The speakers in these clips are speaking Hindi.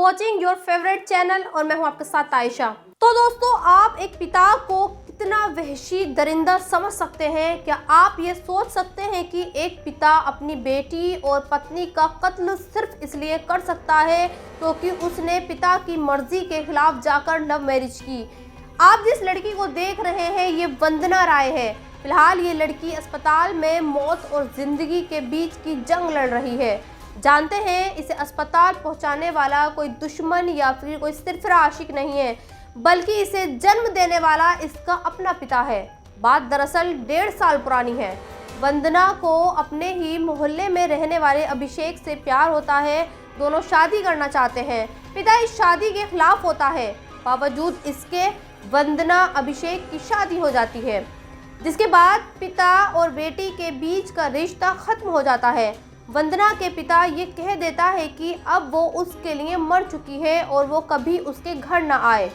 वॉचिंग योर फेवरेट चैनल और मैं हूं आपके साथ आयशा। तो दोस्तों, आप एक पिता को कितना वहशी दरिंदा समझ सकते हैं? क्या आप ये सोच सकते हैं कि एक पिता अपनी बेटी और पत्नी का कत्ल सिर्फ इसलिए कर सकता है क्योंकि उसने पिता की मर्जी के खिलाफ जाकर लव मैरिज की? आप जिस लड़की को देख रहे हैं ये वंदना राय है। फिलहाल ये लड़की अस्पताल में मौत और जिंदगी के बीच की जंग लड़ रही है। जानते हैं, इसे अस्पताल पहुंचाने वाला कोई दुश्मन या फिर कोई सिरफिरा आशिक नहीं है, बल्कि इसे जन्म देने वाला इसका अपना पिता है। बात दरअसल 1.5 साल पुरानी है। वंदना को अपने ही मोहल्ले में रहने वाले अभिषेक से प्यार होता है। दोनों शादी करना चाहते हैं। पिता इस शादी के खिलाफ होता है। बावजूद इसके वंदना अभिषेक की शादी हो जाती है, जिसके बाद पिता और बेटी के बीच का रिश्ता खत्म हो जाता है। वंदना के पिता ये कह देता है कि अब वो उसके लिए मर चुकी है और वो कभी उसके घर न आए।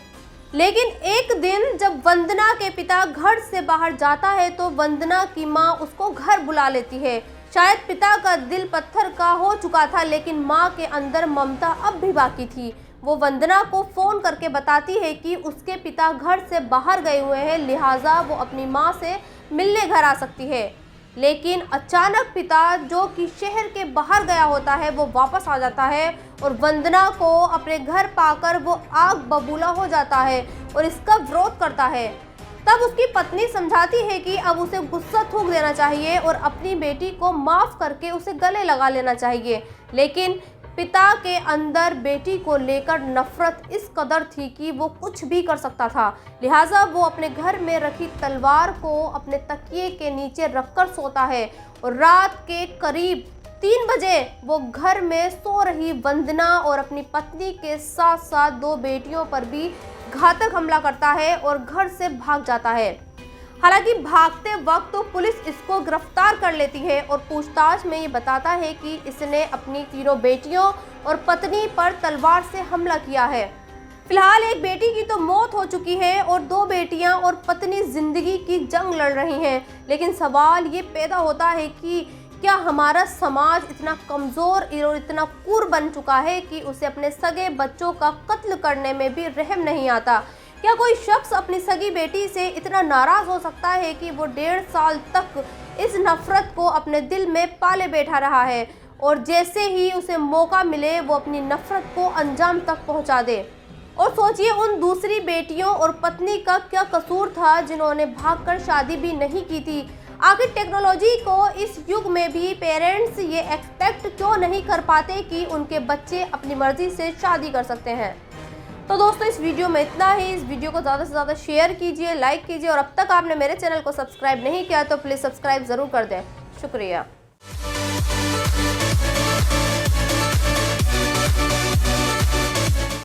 लेकिन एक दिन जब वंदना के पिता घर से बाहर जाता है तो वंदना की माँ उसको घर बुला लेती है। शायद पिता का दिल पत्थर का हो चुका था, लेकिन माँ के अंदर ममता अब भी बाकी थी। वो वंदना को फ़ोन करके बताती है कि उसके पिता घर से बाहर गए हुए हैं, लिहाजा वो अपनी माँ से मिलने घर आ सकती है। लेकिन अचानक पिता, जो कि शहर के बाहर गया होता है, वो वापस आ जाता है और वंदना को अपने घर पाकर वो आग बबूला हो जाता है और इसका विरोध करता है। तब उसकी पत्नी समझाती है कि अब उसे गुस्सा थूक देना चाहिए और अपनी बेटी को माफ़ करके उसे गले लगा लेना चाहिए। लेकिन पिता के अंदर बेटी को लेकर नफरत इस कदर थी कि वो कुछ भी कर सकता था। लिहाजा वो अपने घर में रखी तलवार को अपने तकिए के नीचे रखकर सोता है और रात के करीब 3 बजे वो घर में सो रही वंदना और अपनी पत्नी के साथ साथ 2 बेटियों पर भी घातक हमला करता है और घर से भाग जाता है। हालांकि भागते वक्त तो पुलिस इसको गिरफ्तार कर लेती है और पूछताछ में ये बताता है कि इसने अपनी 3 बेटियों और पत्नी पर तलवार से हमला किया है। फिलहाल एक बेटी की तो मौत हो चुकी है और 2 बेटियां और पत्नी जिंदगी की जंग लड़ रही हैं। लेकिन सवाल ये पैदा होता है कि क्या हमारा समाज इतना कमज़ोर और इतना क्रूर बन चुका है कि उसे अपने सगे बच्चों का कत्ल करने में भी रहम नहीं आता? क्या कोई शख्स अपनी सगी बेटी से इतना नाराज़ हो सकता है कि वो 1.5 साल तक इस नफ़रत को अपने दिल में पाले बैठा रहा है और जैसे ही उसे मौका मिले वो अपनी नफ़रत को अंजाम तक पहुंचा दे? और सोचिए, उन दूसरी बेटियों और पत्नी का क्या कसूर था जिन्होंने भागकर शादी भी नहीं की थी? आखिर टेक्नोलॉजी को इस युग में भी पेरेंट्स ये एक्सपेक्ट क्यों नहीं कर पाते कि उनके बच्चे अपनी मर्जी से शादी कर सकते हैं? तो दोस्तों, इस वीडियो में इतना ही। इस वीडियो को ज़्यादा से ज़्यादा शेयर कीजिए, लाइक कीजिए और अब तक आपने मेरे चैनल को सब्सक्राइब नहीं किया तो प्लीज़ सब्सक्राइब ज़रूर कर दें। शुक्रिया।